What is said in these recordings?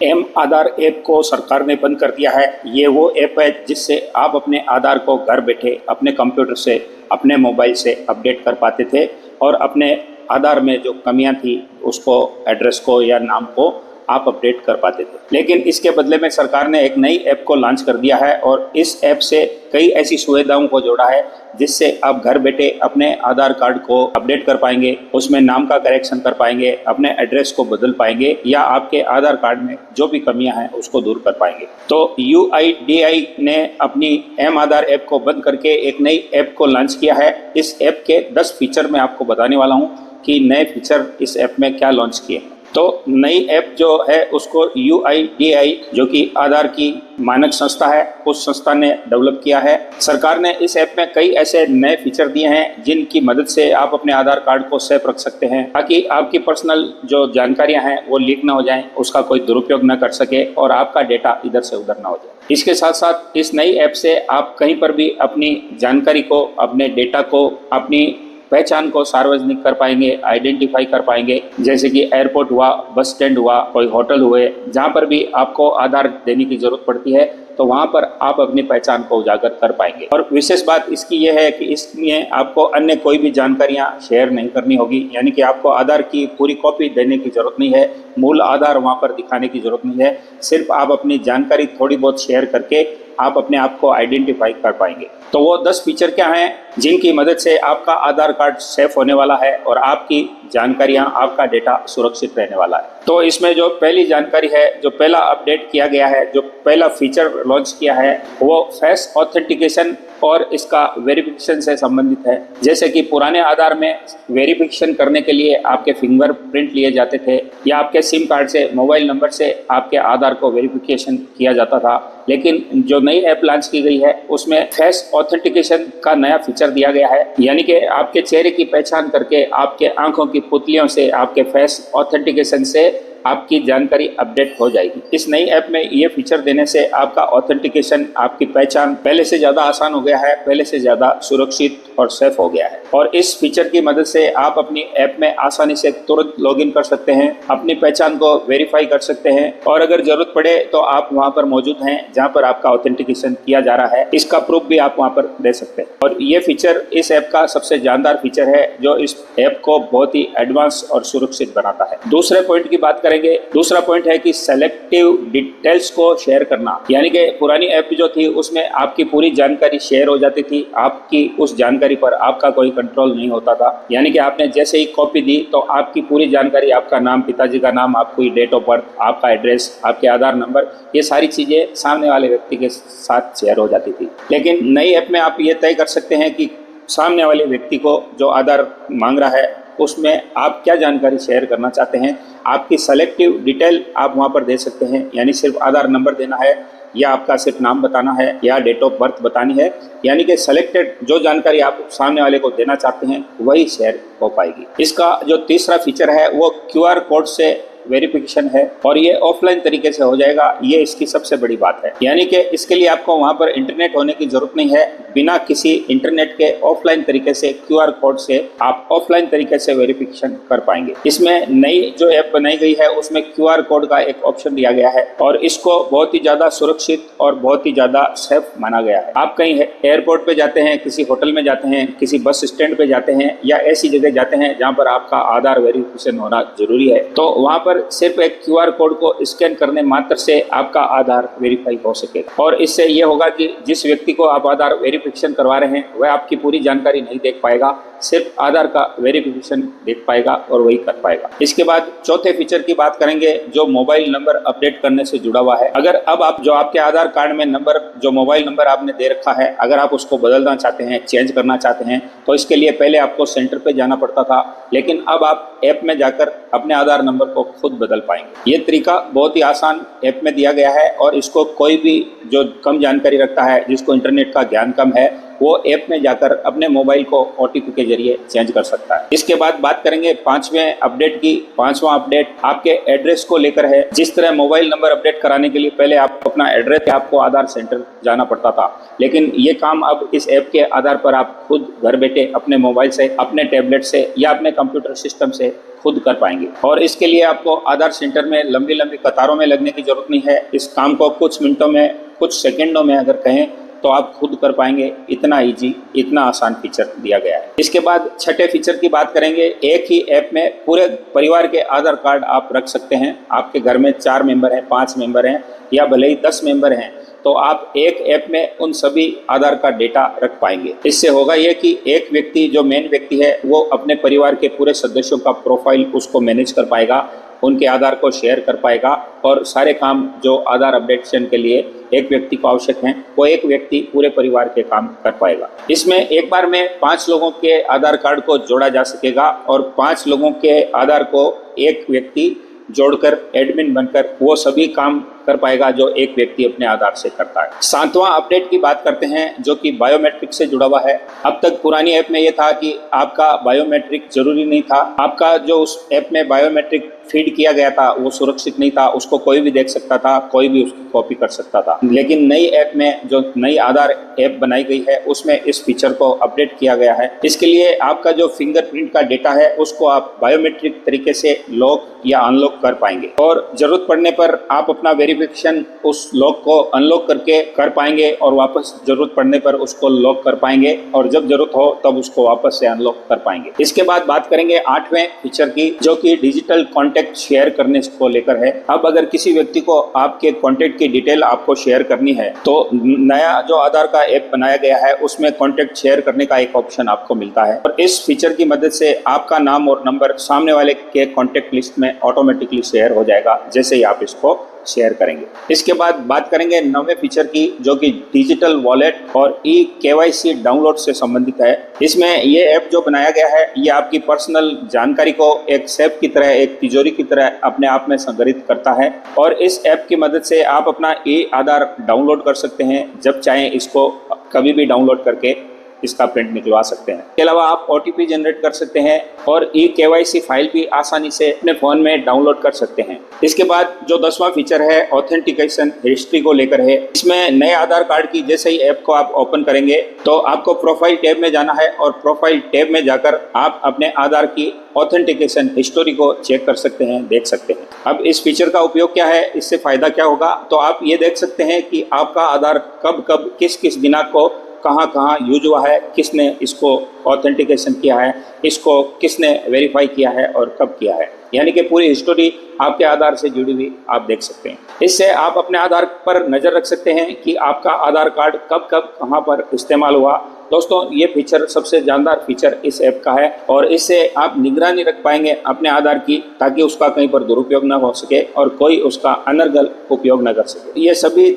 M आधार app को सरकार ने बंद कर दिया है। ये वो ऐप है जिससे आप अपने आधार को घर बैठे अपने कंप्यूटर से, अपने मोबाइल से अपडेट कर पाते थे और अपने आधार में जो कमियां थी उसको, एड्रेस को या नाम को आप अपडेट कर पाते थे। लेकिन इसके बदले में सरकार ने एक नई ऐप को लॉन्च कर दिया है और इस ऐप से कई ऐसी सुविधाओं को जोड़ा है जिससे आप घर बैठे अपने आधार कार्ड को अपडेट कर पाएंगे, उसमें नाम का करेक्शन कर पाएंगे, अपने एड्रेस को बदल पाएंगे या आपके आधार कार्ड में जो भी कमियां हैं उसको दूर कर पाएंगे। तो UIDAI ने अपनी एम आधार ऐप को बंद करके एक नई ऐप को लॉन्च किया है। इस ऐप के 10 फीचर मैं आपको बताने वाला हूँ कि नए फीचर इस ऐप में क्या लॉन्च किए हैं। तो नई ऐप जो है उसको UIDAI, जो कि आधार की मानक संस्था है, उस संस्था ने डेवलप किया है। सरकार ने इस ऐप में कई ऐसे नए फीचर दिए हैं जिनकी मदद से आप अपने आधार कार्ड को सेफ रख सकते हैं ताकि आपकी पर्सनल जो जानकारियां हैं वो लीक ना हो जाएं, उसका कोई दुरुपयोग ना कर सके और आपका डेटा इधर से उधर ना हो जाए। इसके साथ साथ इस नई ऐप से आप कहीं पर भी अपनी जानकारी को, अपने डेटा को, अपनी पहचान को सार्वजनिक कर पाएंगे, आइडेंटिफाई कर पाएंगे। जैसे कि एयरपोर्ट हुआ, बस स्टैंड हुआ, कोई होटल हुए, जहाँ पर भी आपको आधार देने की जरूरत पड़ती है तो वहाँ पर आप अपनी पहचान को उजागर कर पाएंगे। और विशेष बात इसकी यह है कि इसमें आपको अन्य कोई भी जानकारियाँ शेयर नहीं करनी होगी, यानी कि आपको आधार की पूरी कॉपी देने की जरूरत नहीं है, मूल आधार वहाँ पर दिखाने की जरूरत नहीं है। सिर्फ आप अपनी जानकारी थोड़ी बहुत शेयर करके आप अपने आप को आइडेंटिफाई कर पाएंगे। तो वो 10 फीचर क्या हैं जिनकी मदद से आपका आधार कार्ड सेफ होने वाला है और आपकी जानकारियां, आपका डेटा सुरक्षित रहने वाला है। तो इसमें जो पहली जानकारी है, जो पहला अपडेट किया गया है, जो पहला फीचर लॉन्च किया है वो फेस ऑथेंटिकेशन और इसका वेरिफिकेशन से संबंधित है। जैसे कि पुराने आधार में वेरिफिकेशन करने के लिए आपके फिंगरप्रिंट लिए जाते थे या आपके सिम कार्ड से, मोबाइल नंबर से आपके आधार को वेरिफिकेशन किया जाता था, लेकिन जो नई ऐप लॉन्च की गई है उसमें फेस ऑथेंटिकेशन का नया फीचर दिया गया है। यानी कि आपके चेहरे की पहचान करके, आपके आंखों की पुतलियों से, आपके फेस ऑथेंटिकेशन से आपकी जानकारी अपडेट हो जाएगी। इस नई ऐप में ये फीचर देने से आपका ऑथेंटिकेशन, आपकी पहचान पहले से ज़्यादा आसान हो गया है, पहले से ज़्यादा सुरक्षित और सेफ हो गया है। और इस फीचर की मदद से आप अपनी ऐप में आसानी से तुरंत लॉगिन कर सकते हैं, अपनी पहचान को वेरीफाई कर सकते हैं और अगर जरूरत पड़े तो आप वहाँ पर मौजूद हैं जहाँ पर आपका ऑथेंटिकेशन किया जा रहा है, इसका प्रूफ भी आप वहाँ पर दे सकते हैं। और ये फीचर इस ऐप का सबसे जानदार फीचर है जो इस ऐप को बहुत ही एडवांस और सुरक्षित बनाता है। दूसरे पॉइंट की बात करेंगे। दूसरा पॉइंट है कि सेलेक्टिव डिटेल्स को शेयर करना। यानी कि पुरानी ऐप जो थी उसमें आपकी पूरी जानकारी शेयर हो जाती थी, आपकी उस जानकारी पर आपका कोई कंट्रोल नहीं होता था। यानी कि आपने जैसे ही कॉपी दी तो आपकी पूरी जानकारी, आपका नाम, पिताजी का नाम, आपकी डेट ऑफ बर्थ, आपका एड्रेस, आपके आधार नंबर, ये सारी चीजें सामने वाले व्यक्ति के साथ शेयर हो जाती थी। लेकिन नई ऐप में आप ये तय कर सकते हैं कि सामने वाले व्यक्ति को जो आधार मांग रहा है उसमें आप क्या जानकारी शेयर करना चाहते हैं, आपकी सेलेक्टिव डिटेल आप वहाँ पर दे सकते हैं। यानी सिर्फ आधार नंबर देना है या आपका सिर्फ नाम बताना है या डेट ऑफ बर्थ बतानी है। यानी कि सेलेक्टेड जो जानकारी आप सामने वाले को देना चाहते हैं वही शेयर हो पाएगी। इसका जो तीसरा फीचर है वो QR कोड से वेरिफिकेशन है और ये ऑफलाइन तरीके से हो जाएगा। ये इसकी सबसे बड़ी बात है। यानी कि इसके लिए आपको वहां पर इंटरनेट होने की जरूरत नहीं है। बिना किसी इंटरनेट के ऑफलाइन तरीके से QR कोड से आप ऑफलाइन तरीके से वेरिफिकेशन कर पाएंगे। इसमें नई जो ऐप बनाई गई है उसमें QR कोड का एक ऑप्शन दिया गया है और इसको बहुत ही ज्यादा सुरक्षित और बहुत ही ज्यादा सेफ माना गया है। आप कहीं एयरपोर्ट पे जाते हैं, किसी होटल में जाते हैं, किसी बस स्टैंड पे जाते हैं या ऐसी जगह जाते हैं जहाँ पर आपका आधार वेरिफिकेशन होना जरूरी है, तो वहाँ पर सिर्फ एक QR कोड को स्कैन करने मात्र से आपका आधार वेरीफाई हो सकेगा। और इससे ये होगा कि जिस व्यक्ति को आप आधार वेरिफिकेशन करवा रहे हैं वह आपकी पूरी जानकारी नहीं देख पाएगा, सिर्फ आधार का वेरिफिकेशन देख पाएगा और वही कर पाएगा। इसके बाद चौथे फीचर की बात करेंगे जो मोबाइल नंबर अपडेट करने से जुड़ा हुआ है। अगर अब आप जो आपके आधार कार्ड में नंबर, जो मोबाइल नंबर आपने दे रखा है, अगर आप उसको बदलना चाहते हैं, चेंज करना चाहते हैं, तो इसके लिए पहले आपको सेंटर पे जाना पड़ता था, लेकिन अब आप ऐप में जाकर अपने आधार नंबर को खुद बदल पाएंगे। ये तरीका बहुत ही आसान ऐप में दिया गया है और इसको कोई भी जो कम जानकारी रखता है, जिसको इंटरनेट का ज्ञान कम है, वो ऐप में जाकर अपने मोबाइल को OTP के जरिए चेंज कर सकता है। इसके बाद बात करेंगे पांचवें अपडेट की। पांचवा अपडेट आपके एड्रेस को लेकर है। जिस तरह मोबाइल नंबर अपडेट कराने के लिए पहले आप अपना एड्रेस आपको आधार सेंटर जाना पड़ता था, लेकिन ये काम अब इस ऐप के आधार पर आप खुद घर बैठे अपने मोबाइल से, अपने टैबलेट से या अपने कंप्यूटर सिस्टम से खुद कर पाएंगे। और इसके लिए आपको आधार सेंटर में लंबी लंबी कतारों में लगने की जरूरत नहीं है। इस काम को कुछ मिनटों में, कुछ सेकंडों में अगर कहें तो आप खुद कर पाएंगे। इतना इजी, इतना आसान फीचर दिया गया है। इसके बाद छठे फीचर की बात करेंगे। एक ही ऐप में पूरे परिवार के आधार कार्ड आप रख सकते हैं। आपके घर में 4 मेंबर हैं, 5 मेंबर हैं या भले ही 10 मेंबर हैं, तो आप एक ऐप में उन सभी आधार का डेटा रख पाएंगे। इससे होगा ये कि एक व्यक्ति, जो मेन व्यक्ति है, वो अपने परिवार के पूरे सदस्यों का प्रोफाइल उसको मैनेज कर पाएगा, उनके आधार को शेयर कर पाएगा और सारे काम जो आधार अपडेशन के लिए एक व्यक्ति को आवश्यक हैं, वो एक व्यक्ति पूरे परिवार के काम कर पाएगा। इसमें एक बार में 5 लोगों के आधार कार्ड को जोड़ा जा सकेगा और 5 लोगों के आधार को एक व्यक्ति जोड़कर एडमिन बनकर वो सभी काम कर पाएगा जो एक व्यक्ति अपने आधार से करता है। 7वां अपडेट की बात करते हैं जो कि बायोमेट्रिक से जुड़ा हुआ है। अब तक पुरानी ऐप में ये था कि आपका बायोमेट्रिक जरूरी नहीं था। आपका जो उस ऐप में बायोमेट्रिक फीड किया गया था वो सुरक्षित नहीं था, उसको कोई भी देख सकता था, कोई भी उसको कॉपी कर सकता था। लेकिन नई ऐप में, जो नई आधार ऐप बनाई गई है, उसमें इस फीचर को अपडेट किया गया है। इसके लिए आपका जो फिंगरप्रिंट का डेटा है उसको आप बायोमेट्रिक तरीके से लॉक या अनलॉक कर पाएंगे और जरूरत पड़ने पर आप अपना वेरिफिकेशन उस लॉक को अनलॉक करके कर पाएंगे और वापस जरूरत पड़ने पर उसको लॉक कर पाएंगे और जब जरूरत हो तब उसको वापस से अनलॉक कर पाएंगे। इसके बाद बात करेंगे 8वें फीचर की, जो कि डिजिटल कॉन्टेक्ट शेयर करने को लेकर है। अब अगर किसी व्यक्ति को आपके कॉन्टेक्ट की डिटेल आपको शेयर करनी है तो नया जो आधार का ऐप बनाया गया है उसमें कॉन्टेक्ट शेयर करने का एक ऑप्शन आपको मिलता है और इस फीचर की मदद से आपका नाम और नंबर सामने वाले के कॉन्टेक्ट लिस्ट में ऑटोमेटिकली शेयर हो जाएगा जैसे ही आप इसको शेयर करेंगे। इसके बाद बात करेंगे 9वें फीचर की, जो कि डिजिटल वॉलेट और KYC डाउनलोड से संबंधित है। इसमें ये ऐप जो बनाया गया है ये आपकी पर्सनल जानकारी को एक सेफ की तरह, एक तिजोरी की तरह अपने आप में संग्रहित करता है और इस ऐप की मदद से आप अपना आधार डाउनलोड कर सकते हैं। जब चाहें इसको कभी भी डाउनलोड करके इसका प्रिंट निकलवा सकते हैं। इसके अलावा आप OTP जनरेट कर सकते हैं और KYC फाइल भी आसानी से अपने फोन में डाउनलोड कर सकते हैं। इसके बाद जो 10वां फीचर है ऑथेंटिकेशन हिस्ट्री को लेकर है। इसमें नए आधार कार्ड की जैसे ही ऐप को आप ओपन करेंगे तो आपको प्रोफाइल टैब में जाना है और प्रोफाइल टैब में जाकर आप अपने आधार की ऑथेंटिकेशन हिस्टोरी को चेक कर सकते हैं, देख सकते हैं। अब इस फीचर का उपयोग क्या है, इससे फायदा क्या होगा, तो आप ये देख सकते हैं कि आपका आधार कब कब किस किस दिनांक को कहाँ कहाँ यूज हुआ है, किसने इसको ऑथेंटिकेशन किया है, इसको किसने वेरीफाई किया है और कब किया है, यानी कि पूरी हिस्टोरी आपके आधार से जुड़ी हुई आप देख सकते हैं। इससे आप अपने आधार पर नज़र रख सकते हैं कि आपका आधार कार्ड कब कब कहाँ पर इस्तेमाल हुआ। दोस्तों ये फीचर सबसे जानदार फीचर इस ऐप का है और इससे आप निगरानी रख पाएंगे अपने आधार की, ताकि उसका कहीं पर दुरुपयोग ना हो सके और कोई उसका अनर्गल उपयोग न कर सके। ये सभी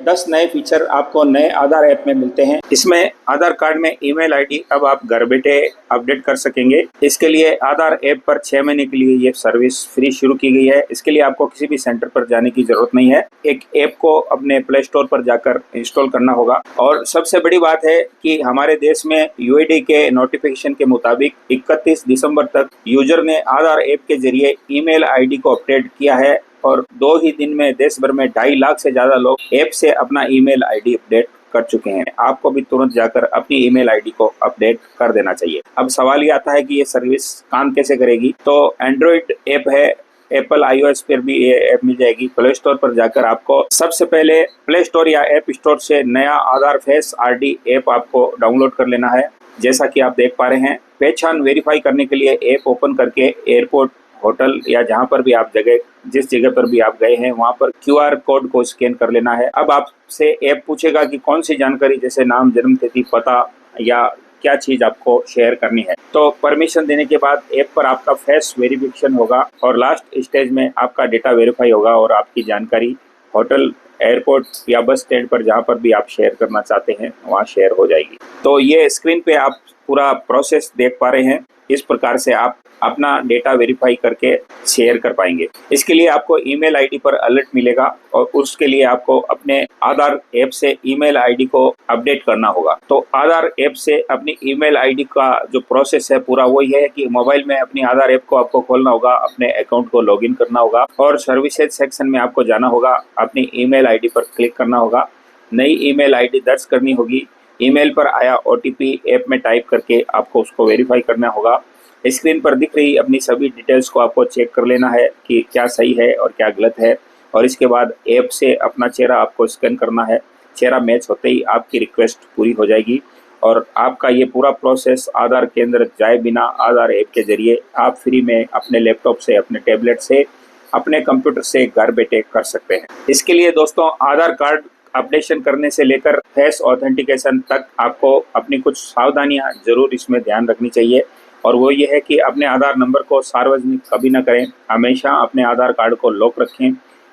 10 नए फीचर आपको नए आधार ऐप में मिलते हैं। इसमें आधार कार्ड में ईमेल आईडी अब आप घर बैठे अपडेट कर सकेंगे। इसके लिए आधार ऐप पर 6 महीने के लिए ये सर्विस फ्री शुरू की गई है। इसके लिए आपको किसी भी सेंटर पर जाने की जरूरत नहीं है। एक ऐप को अपने प्ले स्टोर पर जाकर इंस्टॉल करना होगा। और सबसे बड़ी बात है कि हमारे देश में UID के नोटिफिकेशन के मुताबिक 31 दिसंबर तक यूजर ने आधार ऐप के जरिए ईमेल आईडी को अपडेट किया है और 2 ही दिन में देश भर में 2.5 लाख से ज्यादा लोग ऐप से अपना ईमेल आईडी अपडेट कर चुके हैं। आपको भी तुरंत जाकर अपनी ईमेल आईडी को अपडेट कर देना चाहिए। अब सवाल ये आता है कि ये सर्विस काम कैसे करेगी, तो एंड्रॉइड ऐप है, एप्पल iOS पर भी ये ऐप मिल जाएगी। प्ले स्टोर पर जाकर आपको सबसे पहले प्ले स्टोर या ऐप स्टोर से नया आधार फेस RD ऐप आपको डाउनलोड कर लेना है। जैसा कि आप देख पा रहे हैं, पहचान वेरीफाई करने के लिए ऐप ओपन करके एयरपोर्ट, होटल या जहां पर भी आप जिस जगह पर भी आप गए हैं वहां पर QR कोड को स्कैन कर लेना है। अब आपसे ऐप पूछेगा कि कौन सी जानकारी, जैसे नाम, जन्मतिथि, पता या क्या चीज आपको शेयर करनी है। तो परमिशन देने के बाद ऐप पर आपका फेस वेरिफिकेशन होगा और लास्ट स्टेज में आपका डेटा वेरीफाई होगा और आपकी जानकारी होटल, एयरपोर्ट या बस स्टैंड पर जहां पर भी आप शेयर करना चाहते हैं वहां शेयर हो जाएगी। तो ये स्क्रीन पे आप पूरा प्रोसेस देख पा रहे हैं। इस प्रकार से आप अपना डेटा वेरीफाई करके शेयर कर पाएंगे। इसके लिए आपको ईमेल आईडी पर अलर्ट मिलेगा और उसके लिए आपको अपने आधार ऐप से ईमेल आईडी को अपडेट करना होगा। तो आधार ऐप से अपनी ईमेल आईडी का जो प्रोसेस है पूरा वही है कि मोबाइल में अपनी आधार ऐप को आपको खोलना होगा, अपने अकाउंट को लॉगिन करना होगा और सर्विसेज सेक्शन में आपको जाना होगा, अपनी ईमेल आईडी पर क्लिक करना होगा, नई ईमेल आईडी दर्ज करनी होगी, ईमेल पर आया ओटीपी ऐप में टाइप करके आपको उसको वेरीफाई करना होगा। स्क्रीन पर दिख रही अपनी सभी डिटेल्स को आपको चेक कर लेना है कि क्या सही है और क्या गलत है और इसके बाद ऐप से अपना चेहरा आपको स्कैन करना है। चेहरा मैच होते ही आपकी रिक्वेस्ट पूरी हो जाएगी और आपका ये पूरा प्रोसेस आधार केंद्र जाए बिना आधार ऐप के जरिए आप फ्री में अपने लैपटॉप से, अपने टैबलेट से, अपने कंप्यूटर से घर बैठे कर सकते हैं। इसके लिए दोस्तों आधार कार्ड अपडेशन करने से लेकर फेस ऑथेंटिकेशन तक आपको अपनी कुछ सावधानियां जरूर इसमें ध्यान रखनी चाहिए और वो ये है कि अपने आधार नंबर को सार्वजनिक कभी ना करें। हमेशा अपने आधार कार्ड को लॉक रखें।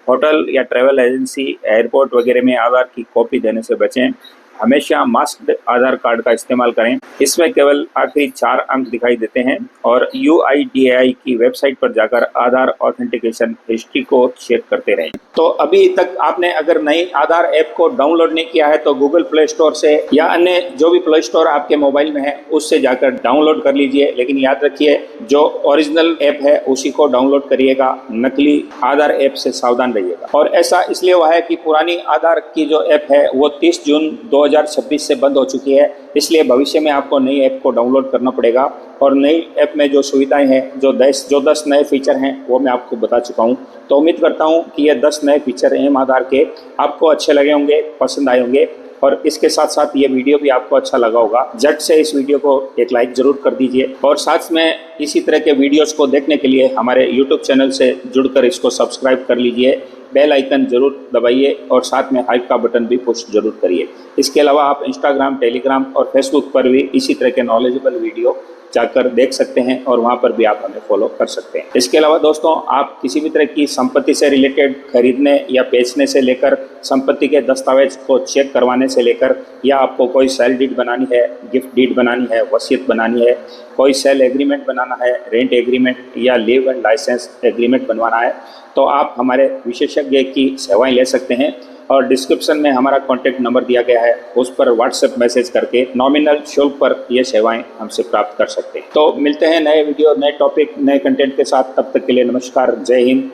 होटल या ट्रैवल एजेंसी, एयरपोर्ट वगैरह में आधार की कॉपी देने से बचें। हमेशा मास्क्ड आधार कार्ड का इस्तेमाल करें। इसमें केवल आखिरी 4 अंक दिखाई देते हैं और UIDAI की वेबसाइट पर जाकर आधार ऑथेंटिकेशन हिस्ट्री को चेक करते रहें। तो अभी तक आपने अगर नई आधार ऐप को डाउनलोड नहीं किया है तो गूगल प्ले स्टोर से या अन्य जो भी प्ले स्टोर आपके मोबाइल में है उससे जाकर डाउनलोड कर लीजिए। लेकिन याद रखिए जो ओरिजिनल ऐप है उसी को डाउनलोड करिएगा, नकली आधार ऐप से सावधान रहिएगा। और ऐसा इसलिए हुआ है कि पुरानी आधार की जो ऐप है वो 30 जून 2026 से बंद हो चुकी है, इसलिए भविष्य में आपको नई ऐप को डाउनलोड करना पड़ेगा। और नई ऐप में जो सुविधाएं हैं, जो 10 नए फीचर हैं वो मैं आपको बता चुका हूं। तो उम्मीद करता हूं कि ये 10 नए फीचर एम आधार के आपको अच्छे लगे होंगे, पसंद आए होंगे और इसके साथ साथ ये वीडियो भी आपको अच्छा लगा होगा। झट से इस वीडियो को एक लाइक जरूर कर दीजिए और साथ में इसी तरह के वीडियोस को देखने के लिए हमारे यूट्यूब चैनल से जुड़कर इसको सब्सक्राइब कर लीजिए। बेल आइकन जरूर दबाइए और साथ में हाइप का बटन भी पुश जरूर करिए। इसके अलावा आप इंस्टाग्राम, टेलीग्राम और फेसबुक पर भी इसी तरह के नॉलेजेबल वीडियो जाकर देख सकते हैं और वहां पर भी आप हमें फॉलो कर सकते हैं। इसके अलावा दोस्तों आप किसी भी तरह की संपत्ति से रिलेटेड खरीदने या बेचने से लेकर संपत्ति के दस्तावेज को चेक करवाने से लेकर या आपको कोई सेल डीड बनानी है, गिफ्ट डीड बनानी है, वसीयत बनानी है, कोई सेल एग्रीमेंट बनाना है, रेंट एग्रीमेंट या लीव एंड लाइसेंस एग्रीमेंट बनवाना है तो आप हमारे विशेषज्ञ की सेवाएं ले सकते हैं। और डिस्क्रिप्शन में हमारा कॉन्टैक्ट नंबर दिया गया है, उस पर व्हाट्सएप मैसेज करके नॉमिनल शुल्क पर ये सेवाएं हमसे प्राप्त कर सकते हैं। तो मिलते हैं नए वीडियो, नए टॉपिक, नए कंटेंट के साथ। तब तक के लिए नमस्कार, जय हिंद।